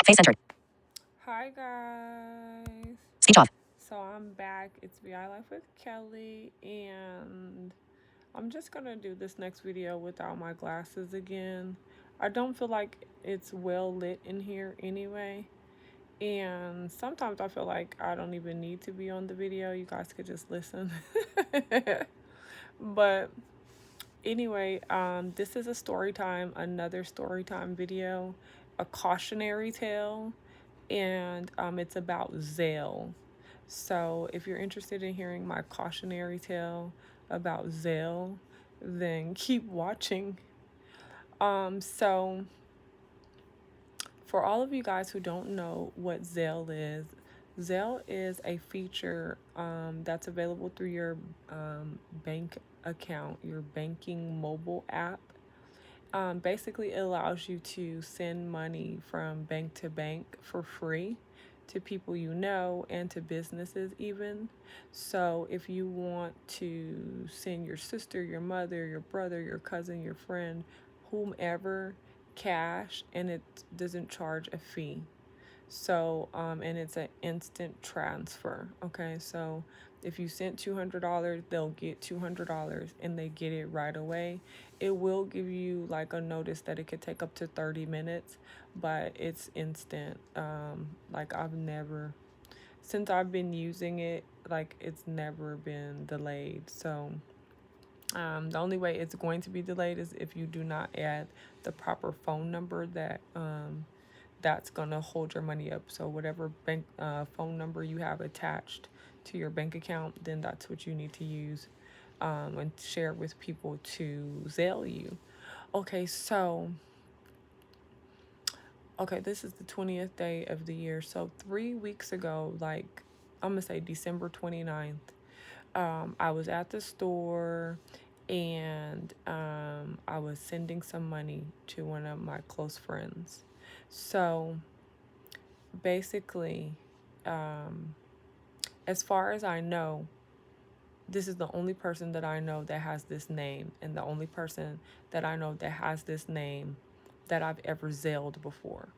Face centered. Hi guys. Speech off. So I'm back. It's VI Life with Kelly, and I'm just gonna do this next video without my glasses again. I don't feel like it's well lit in here anyway. And sometimes I feel like I don't even need to be on the video. You guys could just listen. But anyway, this is a story time, another story time video, a cautionary tale, and it's about Zelle. So if you're interested in hearing my cautionary tale about Zelle, then keep watching. So for all of you guys who don't know what Zelle is a feature that's available through your bank account, your banking mobile app. Basically, it allows you to send money from bank to bank for free to people you know and to businesses even. So if you want to send your sister, your mother, your brother, your cousin, your friend, whomever cash, and it doesn't charge a fee. So, and it's an instant transfer. Okay, so if you sent $200, they'll get $200 and they get it right away. It will give you like a notice that it could take up to 30 minutes, but it's instant. Like since I've been using it, like it's never been delayed. So, the only way it's going to be delayed is if you do not add the proper phone number that's going to hold your money up. So whatever bank phone number you have attached to your bank account, then that's what you need to use and share with people to Zelle you. Okay, so this is the 20th day of the year. So 3 weeks ago, like I'm gonna say December 29th, I was at the store and I was sending some money to one of my close friends. So basically, um, as far as I know, this is the only person that I know that has this name, and the only person that I know that has this name that I've ever Zelled before.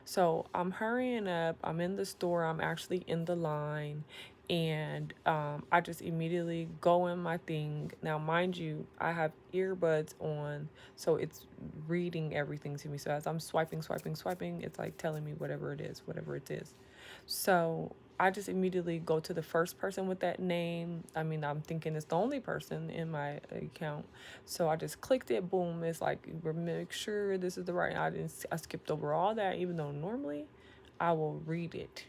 So I'm hurrying up. I'm in the store. I'm actually in the line. And I just immediately go in my thing. Now, mind you, I have earbuds on, so it's reading everything to me. So as I'm swiping, it's like telling me whatever it is. So I just immediately go to the first person with that name. I mean, I'm thinking it's the only person in my account. So I just clicked it. Boom. It's like, make sure this is the right. I skipped over all that, even though normally I will read it.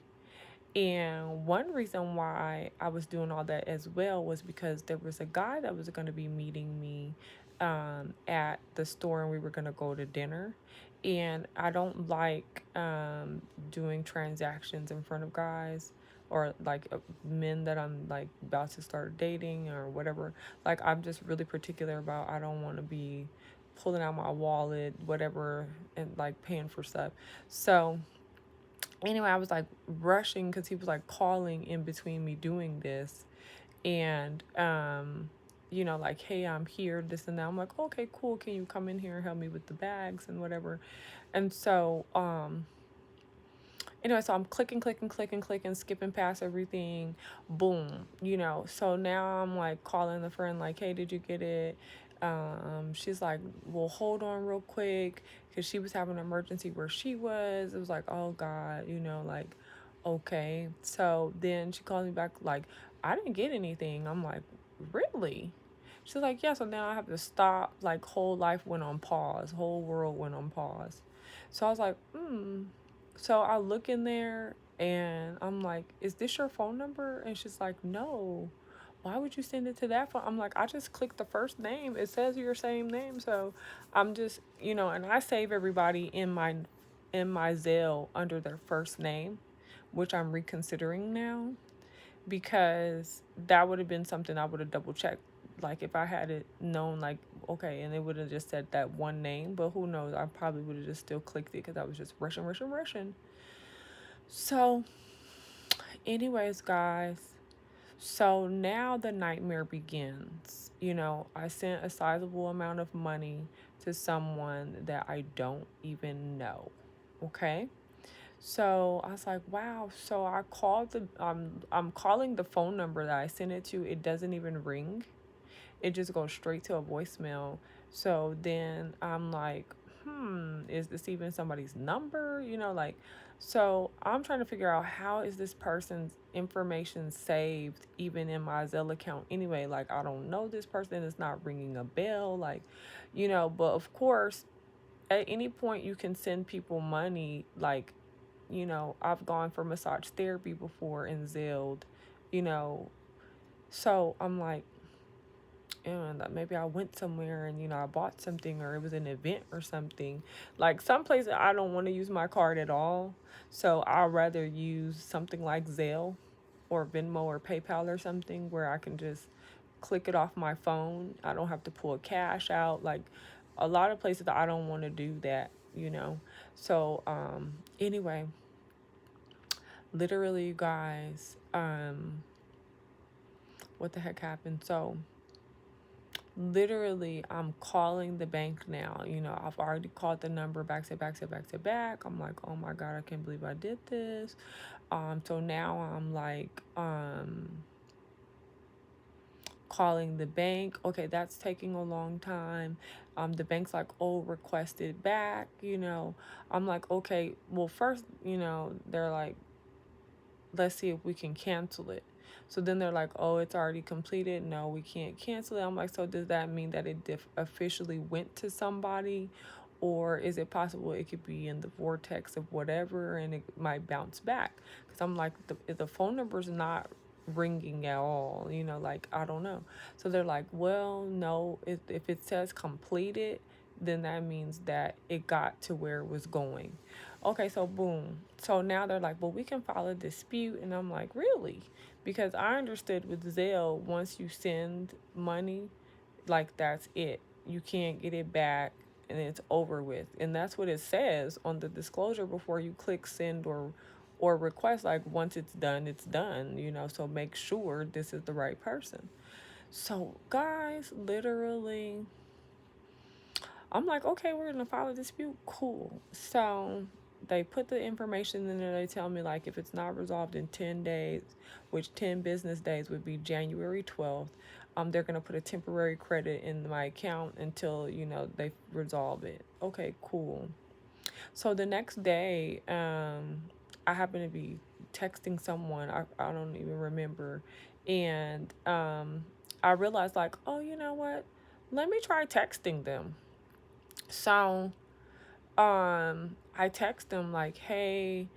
And one reason why I was doing all that as well was because there was a guy that was going to be meeting me at the store, and we were going to go to dinner. And I don't like doing transactions in front of guys or like men that I'm like about to start dating or whatever. Like, I'm just really particular about, I don't want to be pulling out my wallet, whatever, and like paying for stuff. So anyway, I was like rushing because he was like calling in between me doing this. And, like, hey, I'm here, this and that. I'm like, okay, cool. Can you come in here and help me with the bags and whatever? And so, anyway, so I'm clicking, skipping past everything. Boom, So now I'm like calling the friend, like, hey, did you get it? She's like, well, hold on real quick, because she was having an emergency where she was. It was like, oh God, like, okay. So then she called me back, like, I didn't get anything. I'm like, really? She's like, yeah. So now I have to stop. Like, whole life went on pause. Whole world went on pause. So I was like, So I look in there and I'm like, is this your phone number? And she's like, no. Why would you send it to that phone? I'm like, I just clicked the first name. It says your same name. So I'm just, and I save everybody in my Zelle under their first name, which I'm reconsidering now, because that would have been something I would have double checked. Like, if I had it known, like, okay, and it would have just said that one name, but who knows? I probably would have just still clicked it because I was just rushing. So, anyways, guys, so now the nightmare begins. I sent a sizable amount of money to someone that I don't even know. Okay? So I was like, wow. So I called I'm calling the phone number that I sent it to. It doesn't even ring. It just goes straight to a voicemail. So then I'm like, is this even somebody's number? Like, so I'm trying to figure out, how is this person's information saved even in my Zelle account anyway? Like, I don't know this person. It's not ringing a bell. Like, but of course, at any point you can send people money. Like, I've gone for massage therapy before and Zelled, you know. So I'm like, and maybe I went somewhere and I bought something, or it was an event or something. Like some places I don't want to use my card at all, so I'd rather use something like Zelle or Venmo or PayPal or something where I can just click it off my phone. I don't have to pull cash out. Like a lot of places I don't want to do that. So anyway, literally, you guys, what the heck happened? So literally, I'm calling the bank now. I've already called the number back to back to back to back. I'm like, oh my God, I can't believe I did this. So now I'm like, calling the bank. Okay, that's taking a long time. The bank's like, oh, request it back. I'm like, okay, well, first, they're like, let's see if we can cancel it. So then they're like, oh, it's already completed. No, we can't cancel it. I'm like, so does that mean that it officially went to somebody? Or is it possible it could be in the vortex of whatever and it might bounce back? Because I'm like, the phone number's not ringing at all, like, I don't know. So they're like, well, no, if it says completed, then that means that it got to where it was going. Okay, so boom. So now they're like, well, we can file a dispute. And I'm like, really? Because I understood with Zelle, once you send money, like that's it. You can't get it back and it's over with. And that's what it says on the disclosure before you click send or request. Like once it's done, it's done. So make sure this is the right person. So guys, literally, I'm like, okay, we're gonna file a dispute. Cool. So they put the information in there. They tell me, like, if it's not resolved in 10 days, which 10 business days would be January 12th, they're gonna put a temporary credit in my account until they resolve it. Okay, cool. So the next day, I happen to be texting someone. I don't even remember, and I realized, like, oh, you know what? Let me try texting them. So, I text them like, hey,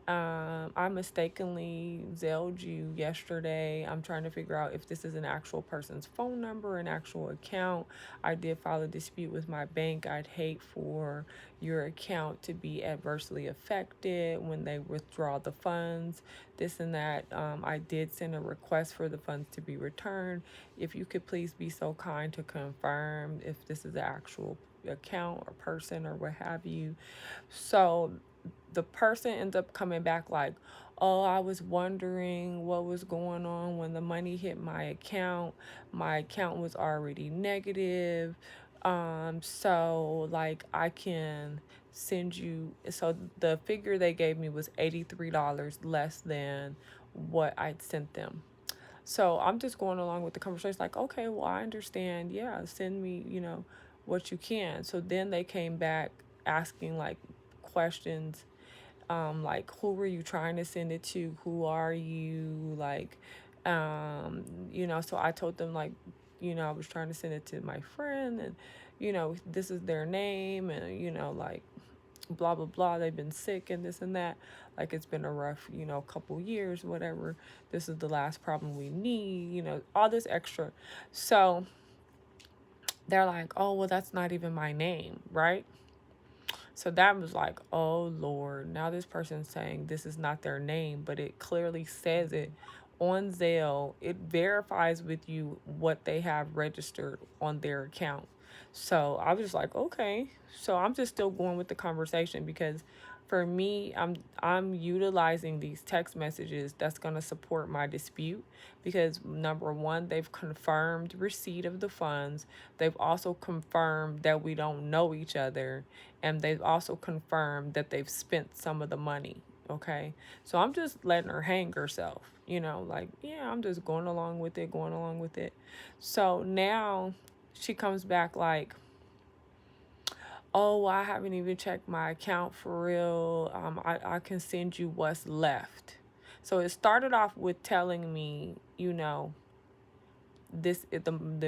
I mistakenly Zelled you yesterday. I'm trying to figure out if this is an actual person's phone number, an actual account. I did file a dispute with my bank. I'd hate for your account to be adversely affected when they withdraw the funds, this and that. I did send a request for the funds to be returned. If you could please be so kind to confirm if this is the actual account or person or what have you. So the person ends up coming back like, oh, I was wondering what was going on when the money hit my account. My account was already negative. So like I can send you, so the figure they gave me was $83 less than what I'd sent them. So I'm just going along with the conversation, like, okay, well, I understand. Yeah, send me, what you can. So then they came back asking like questions, like, who were you trying to send it to? Who are you? Like, so I told them, like, I was trying to send it to my friend, and, this is their name, and, like, blah blah blah, they've been sick and this and that, like it's been a rough couple years, whatever, this is the last problem we need, all this extra. So they're like, oh, well, that's not even my name, right? So that was like, oh Lord, now this person's saying this is not their name, but it clearly says it on Zelle. It verifies with you what they have registered on their account. So I was just like, okay. So I'm just still going with the conversation because for me, I'm utilizing these text messages that's gonna support my dispute because number one, they've confirmed receipt of the funds. They've also confirmed that we don't know each other, and they've also confirmed that they've spent some of the money. Okay. So I'm just letting her hang herself, like, yeah, I'm just going along with it, going along with it. So now she comes back like, oh, well, I haven't even checked my account for real. I can send you what's left. So it started off with telling me, it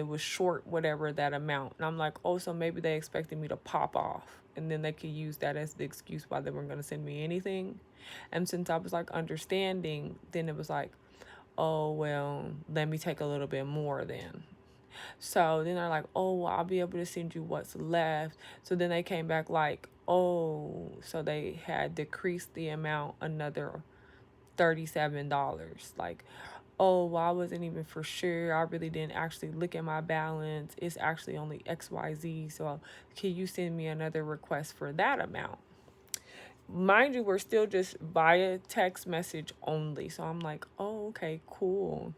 was short whatever that amount, and I'm like, oh, so maybe they expected me to pop off, and then they could use that as the excuse why they weren't going to send me anything. And since I was like understanding, then it was like, oh, well, let me take a little bit more then. So then they're like, oh, well, I'll be able to send you what's left. So then they came back like, oh, so they had decreased the amount another $37. Like, oh, well, I wasn't even for sure. I really didn't actually look at my balance. It's actually only XYZ. So can you send me another request for that amount? Mind you, we're still just via text message only. So I'm like, oh, okay, cool.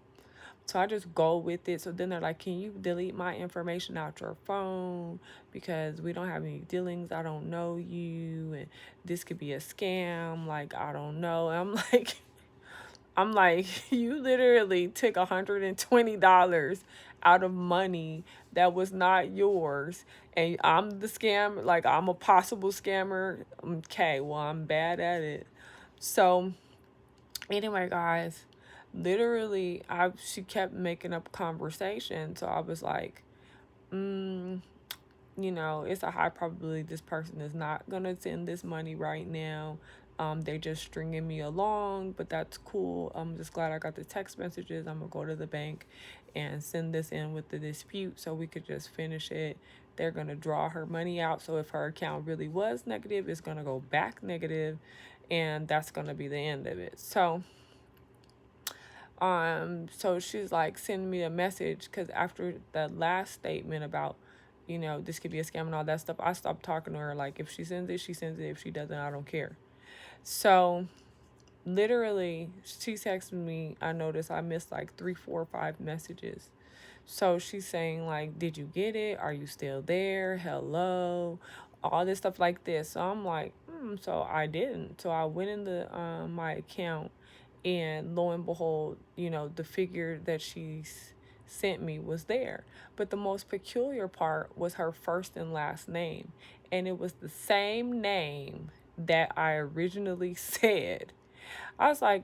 So I just go with it. So then they're like, can you delete my information out your phone? Because we don't have any dealings. I don't know you. And this could be a scam. Like, I don't know. And I'm like, you literally took $120 out of money that was not yours. And I'm the scam, like, I'm a possible scammer. Okay, well, I'm bad at it. So, anyway, guys, literally, she kept making up conversation. So I was like, mm, it's a high probability this person is not gonna send this money right now. They're just stringing me along, but that's cool. I'm just glad I got the text messages. I'm gonna go to the bank and send this in with the dispute so we could just finish it. They're gonna draw her money out. So if her account really was negative, it's gonna go back negative, and that's gonna be the end of it. So she's like sending me a message because after the last statement about, this could be a scam and all that stuff, I stopped talking to her. Like, if she sends it, she sends it. If she doesn't, I don't care. So literally, she texted me. I noticed I missed like 3, 4, 5 messages. So she's saying like, did you get it? Are you still there? Hello, all this stuff like this. So I'm like, so I didn't. So I went in the my account, and lo and behold, the figure that sent me was there. But the most peculiar part was her first and last name, and it was the same name that I originally said. I was like,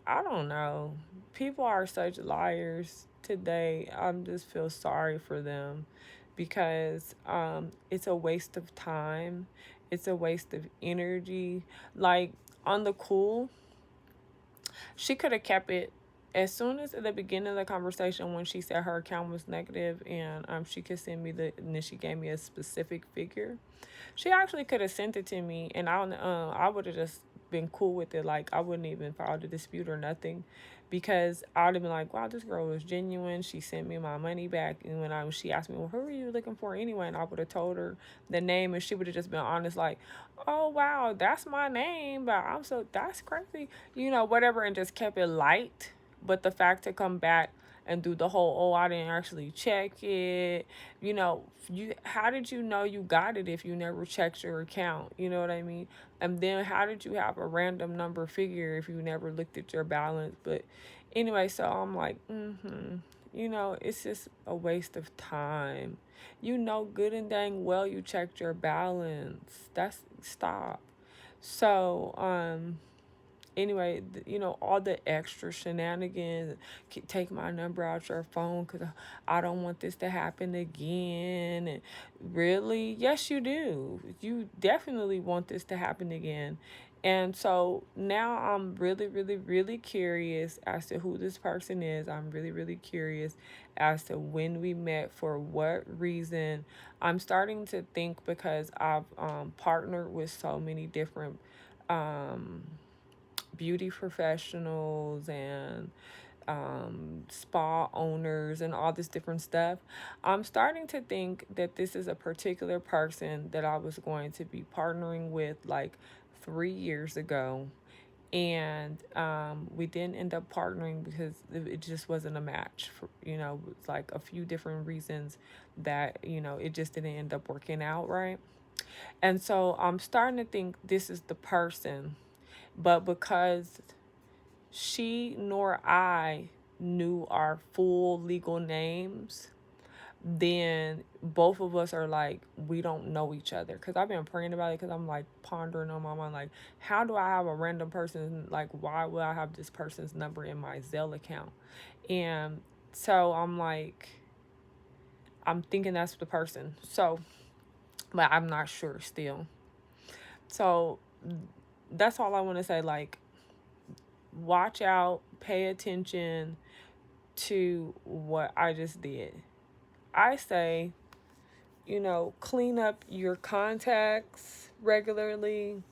I don't know. People are such liars today. I just feel sorry for them because it's a waste of time. It's a waste of energy. Like, on the cool, she could have kept it as soon as at the beginning of the conversation when she said her account was negative, and she could send me and then she gave me a specific figure. She actually could have sent it to me, and I would have just been cool with it. Like, I wouldn't even file a dispute or nothing, because I would have been like, wow, this girl was genuine. She sent me my money back, and she asked me, well, who are you looking for anyway? And I would have told her the name, and she would have just been honest, like, oh wow, that's my name, but that's crazy, whatever, and just kept it light. But the fact to come back and do the whole, oh, I didn't actually check it, how did you know you got it if you never checked your account? You know what I mean? And then how did you have a random number figure if you never looked at your balance? But anyway, so I'm like, it's just a waste of time. Good and dang well you checked your balance. That's stop. So, anyway, all the extra shenanigans, take my number out your phone because I don't want this to happen again. And really, yes, you do. You definitely want this to happen again. And so now I'm really, really, really curious as to who this person is. I'm really, really curious as to when we met, for what reason. I'm starting to think, because I've partnered with so many different um, beauty professionals and spa owners and all this different stuff. I'm starting to think that this is a particular person that I was going to be partnering with like 3 years ago. And we didn't end up partnering because it just wasn't a match. It's like a few different reasons that, it just didn't end up working out right. And so I'm starting to think this is the person. But because she nor I knew our full legal names, then both of us are like, we don't know each other. Because I've been praying about it, because I'm like pondering on my mind, like, how do I have a random person? Like, why would I have this person's number in my Zelle account? And so I'm like, I'm thinking that's the person. So, but I'm not sure still. So that's all I want to say. Like, watch out, pay attention to what I just did. I say, clean up your contacts regularly.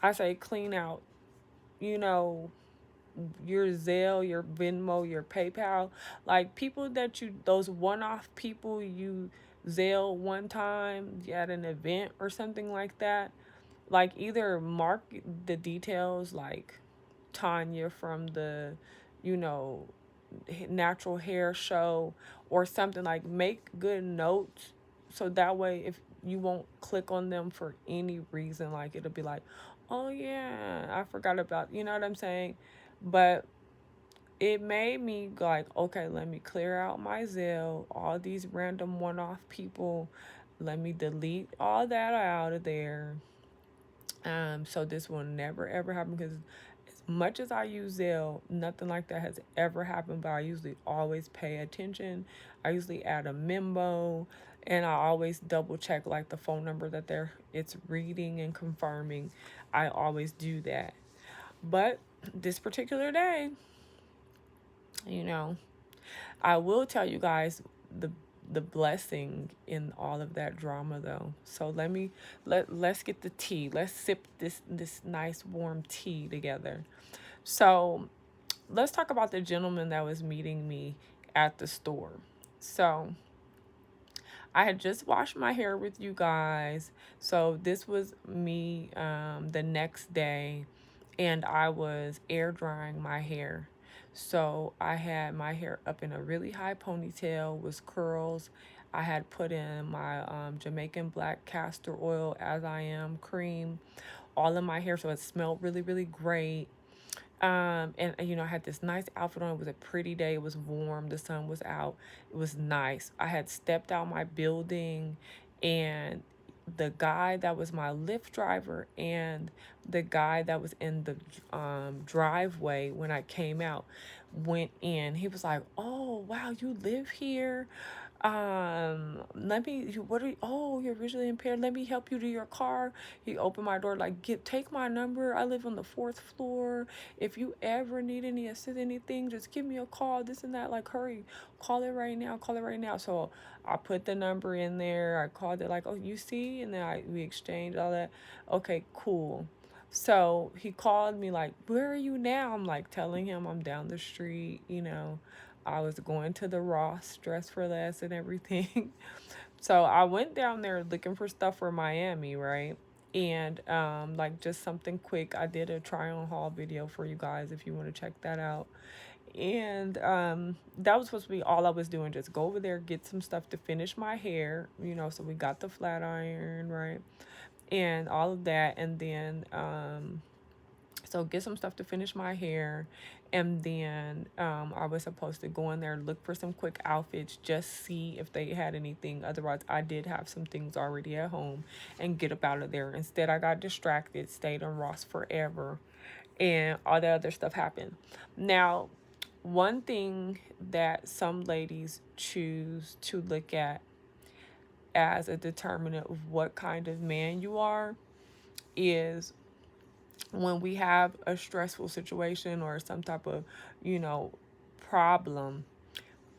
I say, clean out, you know, your Zelle, your Venmo, your PayPal. Like, people that those one off people you Zelle one time at an event or something like that. Like, either mark the details, like Tanya from the, you know, natural hair show or something. Like, make good notes so that way if you won't click on them for any reason, like it'll be like, oh yeah, I forgot about, you know what I'm saying? But it made me go like, okay, let me clear out my Zelle, all these random one-off people, let me delete all that out of there. So this will never ever happen, because as much as I use Zelle, nothing like that has ever happened. But I usually always pay attention. I usually add a memo, and I always double check like the phone number that it's reading and confirming. I always do that. But this particular day, you know, I will tell you guys the the blessing in all of that drama though. So let's get the tea. Let's sip this nice warm tea together. So, let's talk about the gentleman that was meeting me at the store. So, I had just washed my hair with you guys. So, this was me the next day, and I was air drying my hair. So, I had my hair up in a really high ponytail, was curls. I had put in my Jamaican black castor oil as I am cream all in my hair, so it smelled really, really great. And I had this nice outfit on. It was a pretty day. It was warm. The sun was out. It was nice. I had stepped out my building, and the guy that was my Lyft driver and the guy that was in the driveway when I came out went in. He was like, "Oh, wow, you live here? Let me, what are you, oh, you're visually impaired. Let me help you to your car." He opened my door, like, take my number. I live on the fourth floor. If you ever need any assist, anything, just give me a call, this and that. Like, hurry, call it right now, call it right now. So I put the number in there. I called it, like, oh, you see? And then we exchanged all that. Okay, cool. So he called me, like, where are you now? I'm like telling him I'm down the street. I was going to the Ross Dress for Less and everything. So I went down there looking for stuff for Miami, right? And like, just something quick. I did a try on haul video for you guys if you want to check that out. And that was supposed to be all I was doing, just go over there, get some stuff to finish my hair. So we got the flat iron, right? And all of that. And then so get some stuff to finish my hair, and then I was supposed to go in there, look for some quick outfits, just see if they had anything. Otherwise, I did have some things already at home, and get up out of there. Instead, I got distracted, stayed on Ross forever, and all the other stuff happened. Now, one thing that some ladies choose to look at as a determinant of what kind of man you are is, when we have a stressful situation or some type of, you know, problem,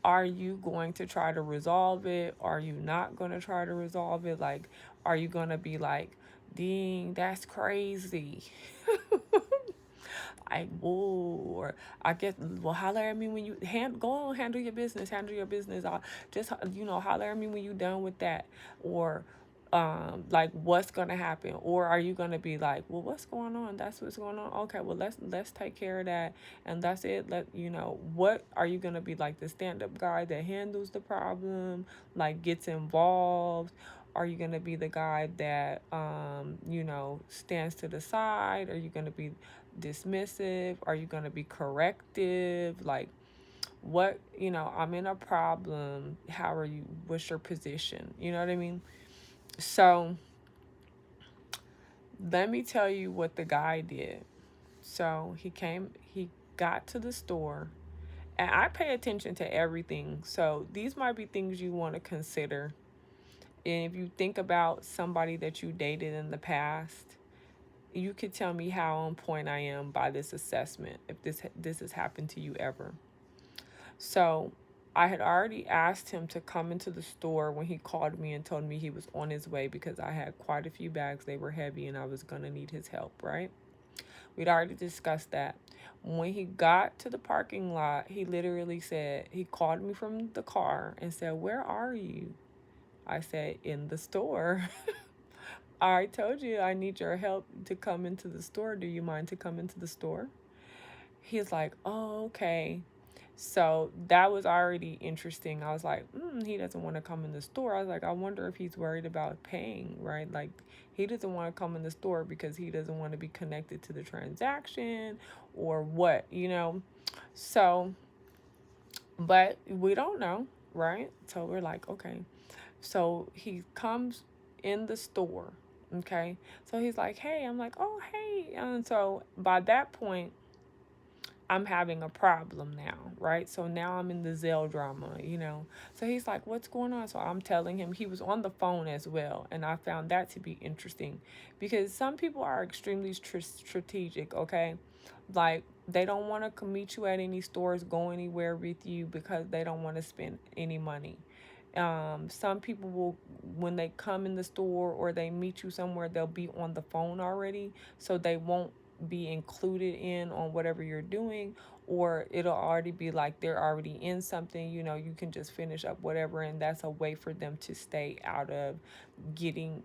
are you going to try to resolve it? Are you not going to try to resolve it? Like, are you going to be like, dang, that's crazy? Like, whoa, or I guess, well, holler at me when you go on, handle your business, I'll just, holler at me when you done with that. Or like, what's gonna happen? Or are you gonna be like, well, what's going on? That's what's going on. Okay, well, let's take care of that, and that's it. What are you gonna be, like the stand-up guy that handles the problem, like gets involved? Are you gonna be the guy that stands to the side? Are you gonna be dismissive? Are you going to be corrective? Like, what, I'm in a problem. How are you? What's your position? You know what I mean? So, let me tell you what the guy did. So, he got to the store, and I pay attention to everything. So, these might be things you want to consider. And if you think about somebody that you dated in the past, you could tell me how on point I am by this assessment if this has happened to you ever. So, I had already asked him to come into the store when he called me and told me he was on his way because I had quite a few bags. They were heavy and I was going to need his help, right? We'd already discussed that. When he got to the parking lot, he literally said, he called me from the car and said, "Where are you?" I said, "In the store." "I told you I need your help to come into the store. Do you mind to come into the store?" He's like, "Oh, okay." So that was already interesting. I was like, he doesn't want to come in the store. I was like, I wonder if he's worried about paying, right? Like, he doesn't want to come in the store because he doesn't want to be connected to the transaction or what. So, but we don't know, right? So we're like, okay. So he comes in the store, okay? So he's like, "Hey," I'm like, "Oh, hey." And so by that point, I'm having a problem now, right? So now I'm in the Zelle drama. So he's like, "What's going on?" So I'm telling him he was on the phone as well. And I found that to be interesting because some people are extremely strategic, okay? Like, they don't want to meet you at any stores, go anywhere with you because they don't want to spend any money. Some people will, when they come in the store or they meet you somewhere, they'll be on the phone already, so they won't be included in on whatever you're doing, or it'll already be like they're already in something. You can just finish up whatever, and that's a way for them to stay out of getting,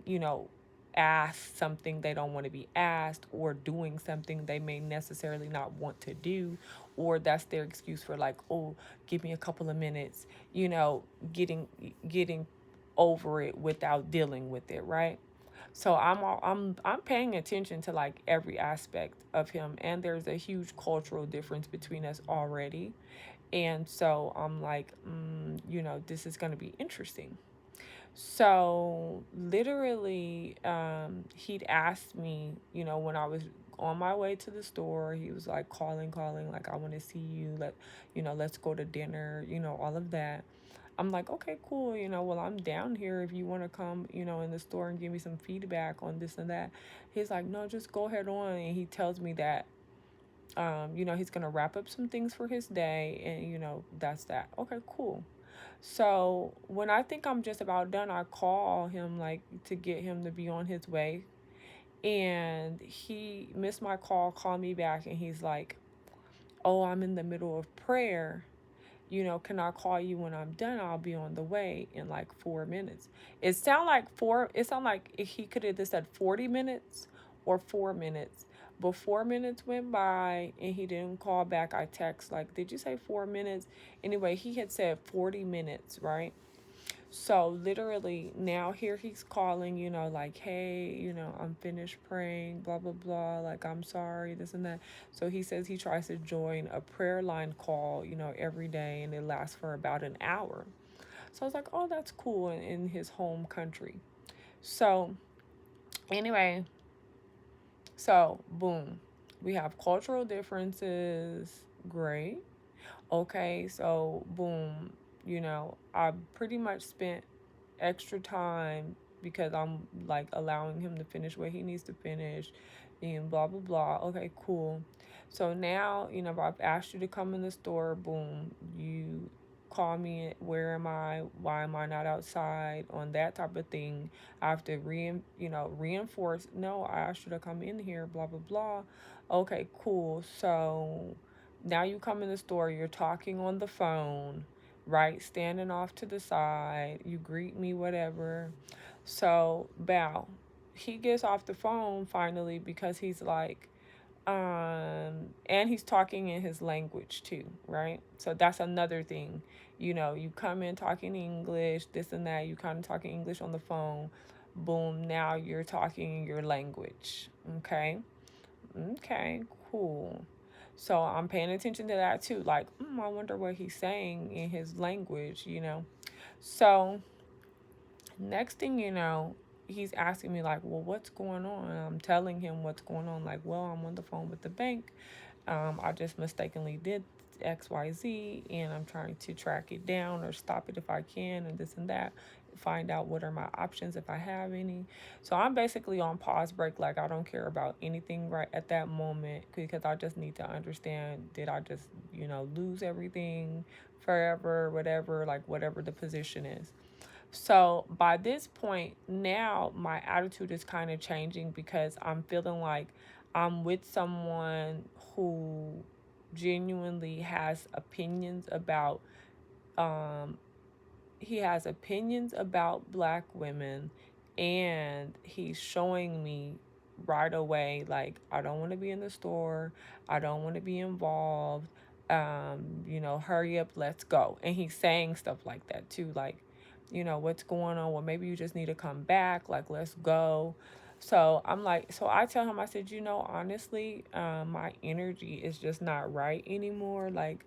asked something they don't want to be asked, or doing something they may necessarily not want to do, or that's their excuse for, like, "Oh, give me a couple of minutes," getting over it without dealing with it, right? So I'm paying attention to, like, every aspect of him, and there's a huge cultural difference between us already. And so I'm like, this is going to be interesting. So literally, he'd asked me, when I was on my way to the store, he was like calling, like, "I want to see you. Let's go to dinner," all of that. I'm like, "Okay, cool. Well, I'm down here if you want to come, in the store and give me some feedback on this and that." He's like, "No, just go ahead on." And he tells me that, he's going to wrap up some things for his day. And, that's that. Okay, cool. So when I think I'm just about done, I call him, like, to get him to be on his way. And he missed my call, called me back, and he's like, "Oh, I'm in the middle of prayer. Can I call you when I'm done? I'll be on the way in like 4 minutes." It sound like he could have just said 40 minutes or 4 minutes. But 4 minutes went by and he didn't call back. I text, like, "Did you say 4 minutes?" Anyway, he had said 40 minutes, right? So literally now here he's calling, like, "Hey, I'm finished praying, blah, blah, blah. Like, I'm sorry, this and that." So he says he tries to join a prayer line call, every day, and it lasts for about an hour. So I was like, "Oh, that's cool," in his home country. So anyway, so boom, we have cultural differences. Great. Okay, so boom, I pretty much spent extra time because I'm, like, allowing him to finish what he needs to finish and blah blah blah. Okay, cool. So now, I've asked you to come in the store, boom, you call me, "Where am I? Why am I not outside?" On that type of thing. I have to reinforce, "No, I asked you to come in here, blah blah blah." Okay, cool. So now you come in the store, you're talking on the phone, right? Standing off to the side, you greet me, whatever. So, bow. He gets off the phone finally because he's like, and he's talking in his language too, right? So that's another thing. You come in talking English, this and that, you kind of talking English on the phone. Boom, now you're talking your language. Okay. Okay, cool. So I'm paying attention to that too. Like, I wonder what he's saying in his language. So next thing you know, he's asking me like, well, what's going on? And I'm telling him what's going on. Like, well, I'm on the phone with the bank. I just mistakenly did XYZ, and I'm trying to track it down or stop it if I can, and this and that. Find out what are my options if I have any. So I'm basically on pause break. Like, I don't care about anything right at that moment because I just need to understand, did I just, lose everything forever, whatever, like whatever the position is. So by this point, now my attitude is kind of changing because I'm feeling like I'm with someone who genuinely has opinions about um, he has opinions about black women, and he's showing me right away like, I don't want to be in the store, I don't want to be involved, hurry up, let's go. And he's saying stuff like that too, like, what's going on? Well, maybe you just need to come back, like, let's go. So I'm like, so I tell him, I said, honestly, my energy is just not right anymore. Like,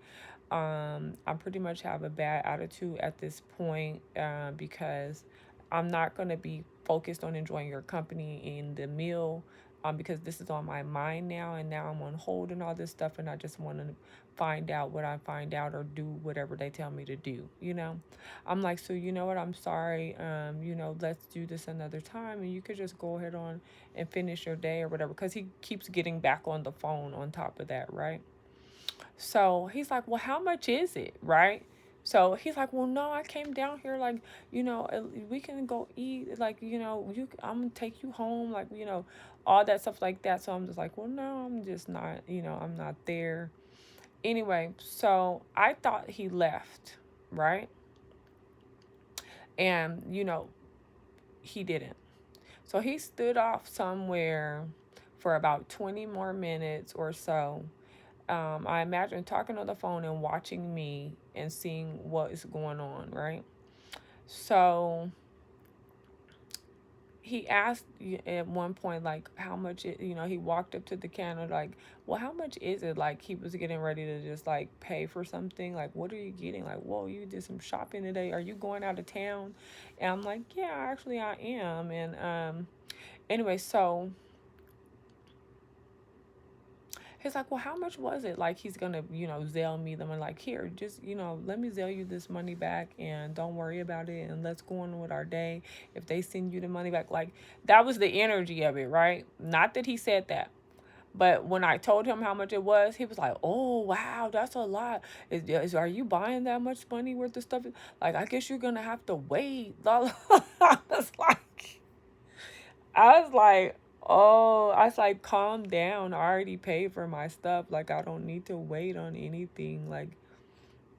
I pretty much have a bad attitude at this point, because I'm not going to be focused on enjoying your company in the meal, because this is on my mind now, and now I'm on hold and all this stuff, and I just want to find out what I find out or do whatever they tell me to do. I'm like, so you know what, I'm sorry, let's do this another time, and you could just go ahead on and finish your day or whatever, because he keeps getting back on the phone on top of that, right? So he's like, well, how much is it? Right? So he's like, well, no, I came down here, like, we can go eat, like, I'm gonna take you home, like, all that stuff like that. So I'm just like, well, no, I'm just not, I'm not there. Anyway, so I thought he left, right? And, he didn't. So he stood off somewhere for about 20 more minutes or so. I imagine talking on the phone and watching me and seeing what is going on, right? So he asked at one point, like, how much he walked up to the counter, like, well, how much is it? Like, he was getting ready to just, like, pay for something. Like, what are you getting? Like, whoa, you did some shopping today. Are you going out of town? And I'm like, yeah, actually, I am. And, anyway, so he's like, well, how much was it? Like, he's gonna, Zelle me them, and like, here, just, let me Zelle you this money back, and don't worry about it, and let's go on with our day. If they send you the money back, like, that was the energy of it, right? Not that he said that, but when I told him how much it was, he was like, oh, wow, that's a lot. Are you buying that much money worth of stuff? Like, I guess you're gonna have to wait. I was like, oh, I was like, calm down. I already paid for my stuff. Like, I don't need to wait on anything. Like,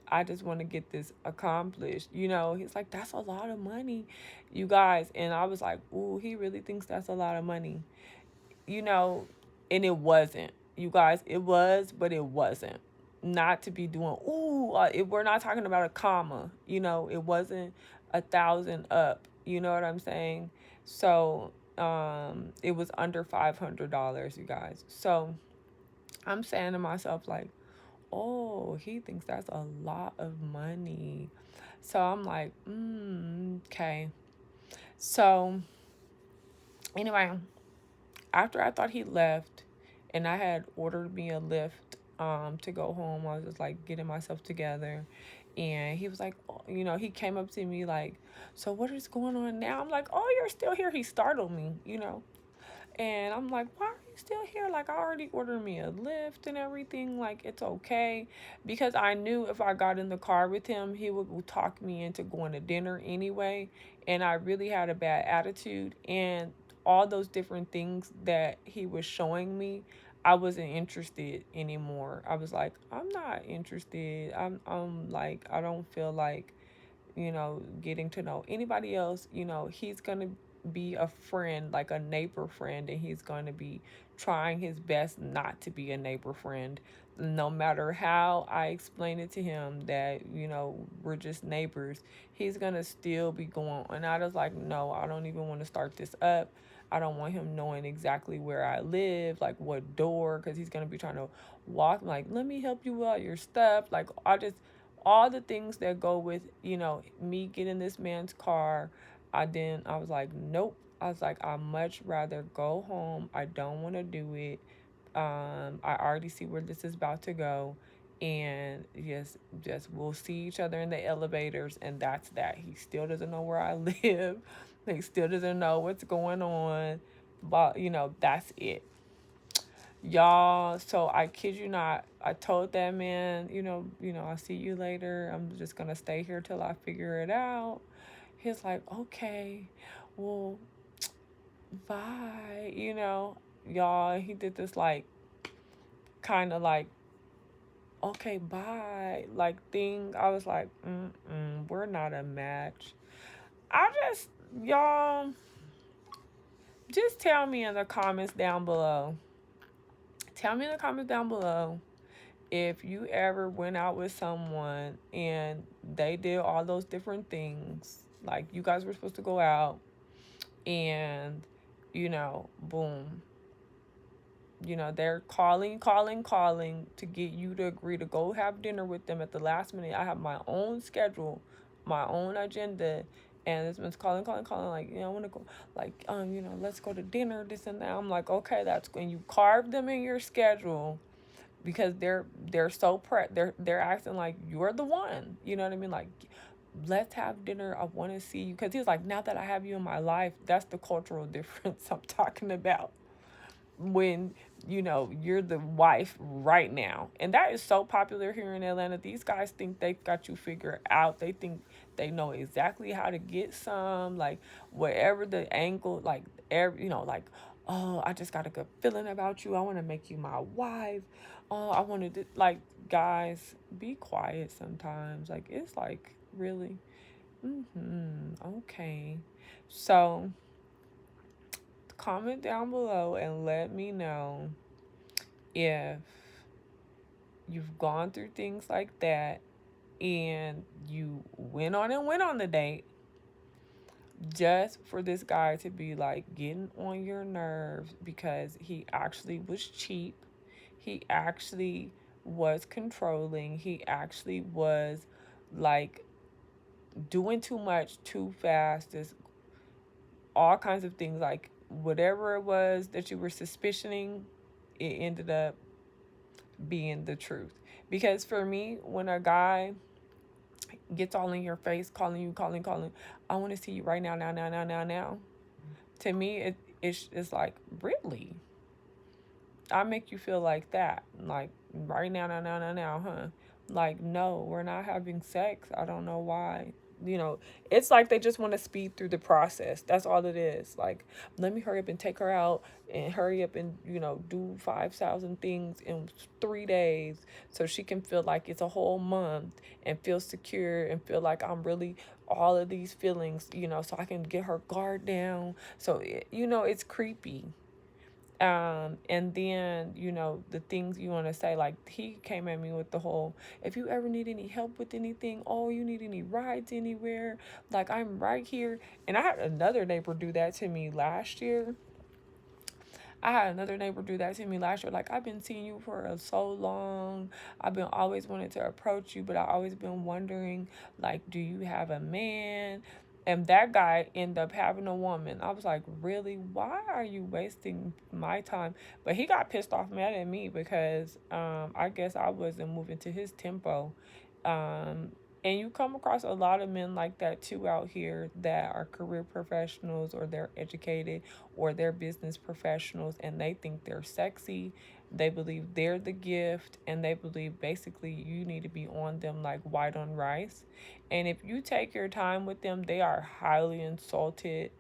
I just want to get this accomplished. He's like, that's a lot of money, you guys. And I was like, ooh, he really thinks that's a lot of money, you know, and it wasn't. You guys, it was, but it wasn't. Not to be doing, ooh, we're not talking about a comma, it wasn't 1,000 up, you know what I'm saying? So, it was under $500, you guys. So I'm saying to myself, like, oh, he thinks that's a lot of money. So I'm like, okay. So anyway, after I thought he left and I had ordered me a lift to go home, I was just like getting myself together. And he was like, oh, he came up to me like, so what is going on now? I'm like, oh, you're still here. He startled me. And I'm like, why are you still here? Like, I already ordered me a lift and everything. Like, it's okay. Because I knew if I got in the car with him, he would talk me into going to dinner anyway. And I really had a bad attitude. And all those different things that he was showing me, I wasn't interested anymore. I was like, I'm not interested. I'm like, I don't feel like, getting to know anybody else. He's going to be a friend, like a neighbor friend, and he's going to be trying his best not to be a neighbor friend. No matter how I explain it to him that, we're just neighbors, he's going to still be going. And I was like, no, I don't even want to start this up. I don't want him knowing exactly where I live, like what door, because he's gonna be trying to walk. Like, let me help you out your stuff. Like, I just all the things that go with me getting this man's car. I was like, nope. I was like, I much rather go home. I don't want to do it. I already see where this is about to go, and just we'll see each other in the elevators, and that's that. He still doesn't know where I live. He still doesn't know what's going on, but that's it, y'all. So I kid you not, I told that man, I'll see you later. I'm just gonna stay here till I figure it out. He's like, okay, well, bye. Y'all. He did this like kind of like okay, bye, like thing. I was like, we're not a match. I just, y'all, just tell me in the comments down below. Tell me in the comments down below if you ever went out with someone and they did all those different things. Like you guys were supposed to go out and, boom, they're calling to get you to agree to go have dinner with them at the last minute. I have my own schedule, my own agenda, and this one's calling, like, I want to go, like, let's go to dinner, this and that. I'm like, okay, that's when you carve them in your schedule because they're so they're acting like you're the one. You know what I mean? Like, let's have dinner. I want to see you because he's like, now that I have you in my life, that's the cultural difference I'm talking about when you're the wife right now, and that is so popular here in Atlanta. These guys think they got you figured out. They think they know exactly how to get some, like, whatever the angle, like, every like, oh, I just got a good feeling about you, I want to make you my wife. Oh, I wanted to, like, guys, be quiet sometimes. Like, it's like, really. Okay, so comment down below and let me know if you've gone through things like that and you went on the date just for this guy to be like getting on your nerves because he actually was cheap. He actually was controlling. He actually was like doing too much too fast. There's all kinds of things, like whatever it was that you were suspicioning, it ended up being the truth. Because for me, when a guy gets all in your face, calling you, calling, I want to see you right now, now. To me, it's like, really? I make you feel like that, like right now, huh? Like, no, we're not having sex. I don't know why. It's like they just want to speed through the process. That's all it is. Like, let me hurry up and take her out and hurry up and, do 5,000 things in 3 days so she can feel like it's a whole month and feel secure and feel like I'm really all of these feelings, so I can get her guard down. So, it's creepy. And then, the things you want to say, like, he came at me with the whole, if you ever need any help with anything, oh, you need any rides anywhere, like, I'm right here. And I had another neighbor do that to me last year. Like, I've been seeing you for so long. I've been always wanted to approach you, but I always been wondering, like, do you have a man? And that guy ended up having a woman. I was like, really? Why are you wasting my time? But he got pissed off, mad at me because I guess I wasn't moving to his tempo. Um, and you come across a lot of men like that too out here that are career professionals, or they're educated, or they're business professionals, and they think they're sexy. They believe they're the gift, and they believe basically you need to be on them like white on rice. And if you take your time with them, they are highly insulted.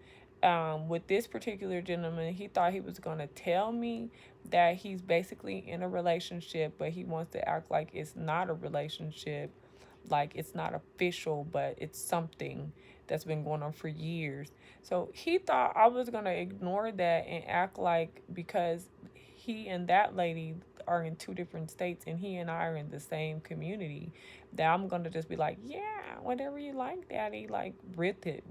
With this particular gentleman, he thought he was going to tell me that he's basically in a relationship, but he wants to act like it's not a relationship, like it's not official, but it's something that's been going on for years. So he thought I was going to ignore that and act like, because he and that lady are in two different states and he and I are in the same community, that I'm going to just be like, yeah, whatever you like, daddy, like, with it.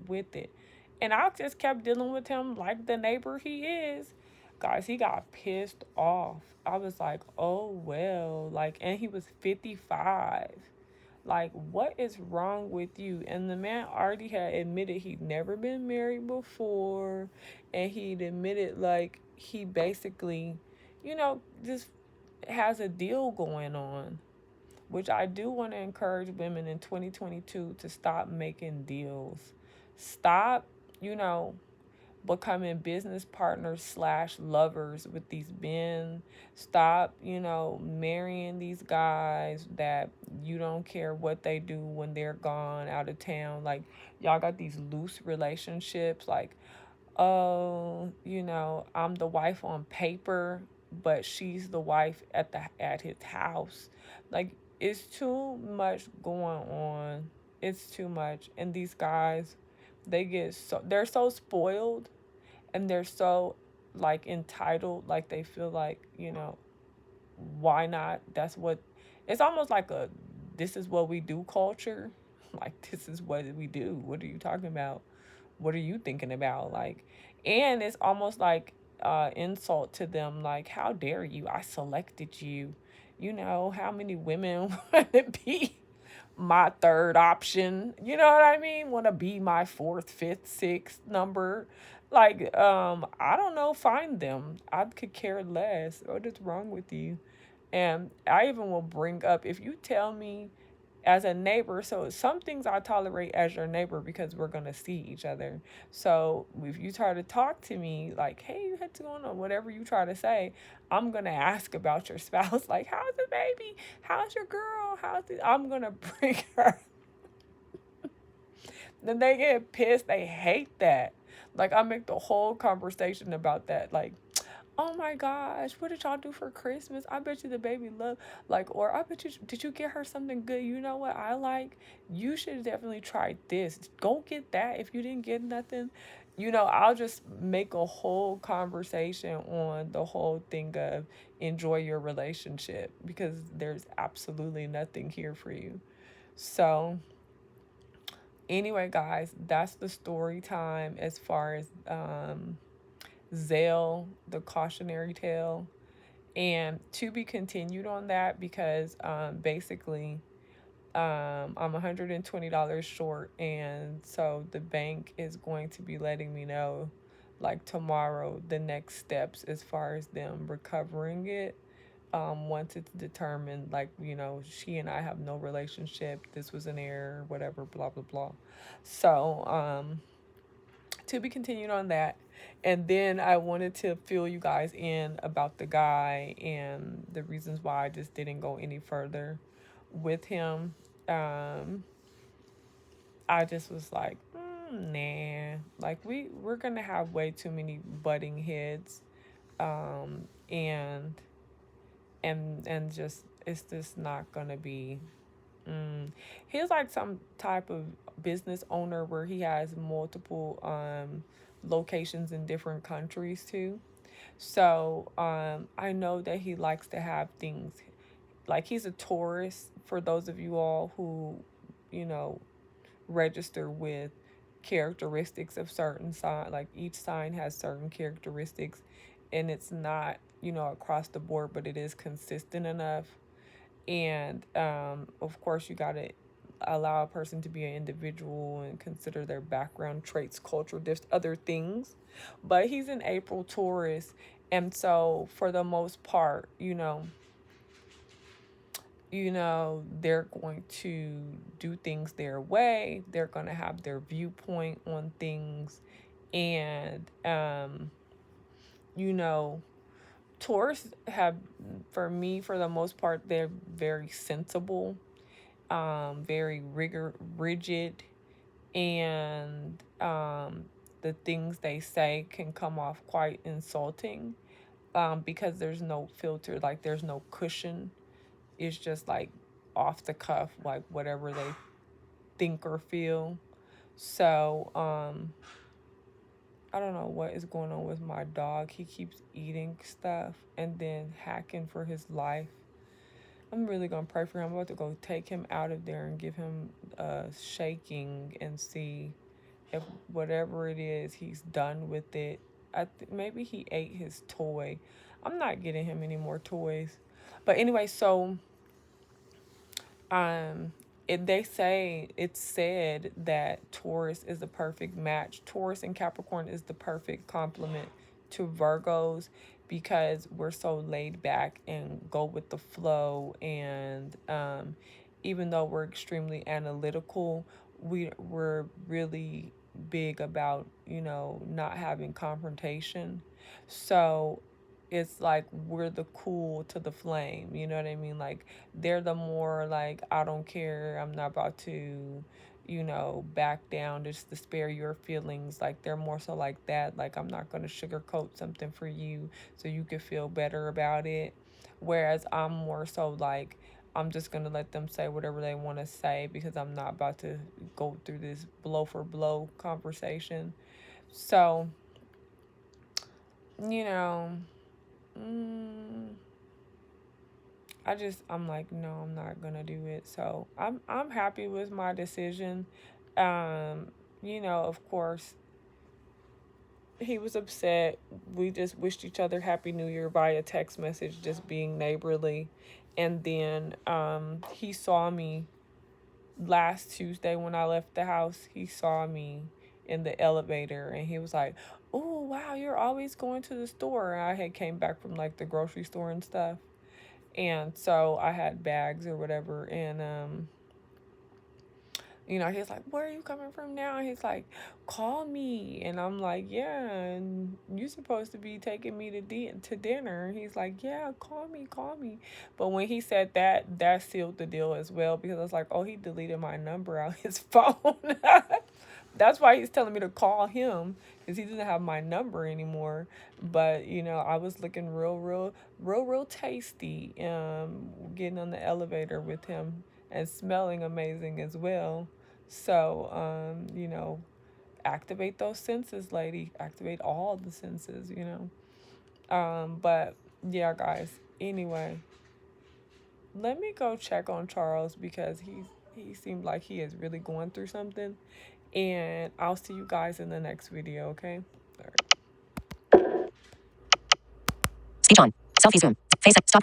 And I just kept dealing with him like the neighbor he is. Guys, he got pissed off. I was like, oh, well. Like, and he was 55. Like, what is wrong with you? And the man already had admitted he'd never been married before. And he'd admitted, like, he basically, just has a deal going on. Which I do want to encourage women in 2022 to stop making deals. Stop, you know, becoming business partners slash lovers with these men. Stop, marrying these guys that you don't care what they do when they're gone out of town. Like, y'all got these loose relationships. Like, oh, I'm the wife on paper, but she's the wife at his house. Like, it's too much going on. It's too much. And these guys, they're so spoiled, and they're so, like, entitled. Like, they feel like, why not? That's what it's almost like a this is what we do culture. Like, this is what we do. What are you talking about? What are you thinking about? Like, and it's almost like insult to them. Like, how dare you? I selected you. How many women want to be my third option? You know what I mean? Want to be my fourth, fifth, sixth number? Like, I don't know. Find them. I could care less. What is wrong with you? And I even will bring up, if you tell me as a neighbor, so some things I tolerate as your neighbor because we're going to see each other. So if you try to talk to me like, hey, what's going on, whatever you try to say, I'm going to ask about your spouse. Like, how's the baby? How's your girl? I'm going to bring her. Then they get pissed. They hate that. Like, I make the whole conversation about that. Like, oh my gosh, what did y'all do for Christmas? I bet you the baby love, like, or I bet you, did you get her something good? You know what I like? You should definitely try this. Go get that if you didn't get nothing. I'll just make a whole conversation on the whole thing of enjoy your relationship, because there's absolutely nothing here for you. So, anyway, guys, that's the story time as far as Zelle, the cautionary tale. And to be continued on that, because basically I'm $120 short. And so the bank is going to be letting me know, like, tomorrow, the next steps as far as them recovering it. Once it's determined, like, she and I have no relationship, this was an error, whatever, blah, blah, blah. So, to be continued on that. And then I wanted to fill you guys in about the guy and the reasons why I just didn't go any further with him. Um, I just was like, nah. Like, we're gonna have way too many butting heads, and just it's just not gonna be. He's like some type of business owner where he has multiple locations in different countries too. So I know that he likes to have things, like, he's a tourist. For those of you all who, you know, register with characteristics of certain sign, like, each sign has certain characteristics, and it's not, across the board, but it is consistent enough. And of course, you got to allow a person to be an individual and consider their background, traits, culture, just other things. But he's an April tourist, and so for the most part, they're going to do things their way. They're going to have their viewpoint on things. And you know tourists have, for me, for the most part, they're very sensible, very rigid, and the things they say can come off quite insulting, because there's no filter, like, there's no cushion. It's just like off the cuff, like whatever they think or feel. So, I don't know what is going on with my dog. He keeps eating stuff and then hacking for his life. I'm really going to pray for him. I'm about to go take him out of there and give him a shaking and see if whatever it is, he's done with it. Maybe he ate his toy. I'm not getting him any more toys. But anyway, so um it's said that Taurus is the perfect match. Taurus and Capricorn is the perfect complement to Virgos because we're so laid back and go with the flow, and even though we're extremely analytical, we're really big about, not having confrontation. So it's like we're the cool to the flame, you know what I mean? Like they're the more like, I don't care, I'm not about to, back down just to spare your feelings. Like they're more so like that. Like I'm not going to sugarcoat something for you so you can feel better about it. Whereas I'm more so like, I'm just going to let them say whatever they want to say because I'm not about to go through this blow for blow conversation. So, you know, mm, I'm like, no, I'm not gonna do it. So I'm happy with my decision. Um, of course, he was upset. We just wished each other Happy New Year via text message, just being neighborly. And then he saw me last Tuesday when I left the house. He saw me in the elevator and he was like, "Oh wow, you're always going to the store." And I had came back from like the grocery store and stuff. And so I had bags or whatever, and he's like, "Where are you coming from now?" And he's like, "Call me." And I'm like, "Yeah, and you're supposed to be taking me to dinner." And he's like, "Yeah, call me." But when he said that, that sealed the deal as well, because I was like, "Oh, he deleted my number out his phone." That's why he's telling me to call him, because he doesn't have my number anymore. But I was looking real tasty, getting on the elevator with him and smelling amazing as well. So, activate those senses, lady. Activate all the senses. But yeah, guys. Anyway, let me go check on Charles because he seemed like he is really going through something. And I'll see you guys in the next video, okay? All right. Speech on. Selfie zoom. Face up. Stop recording.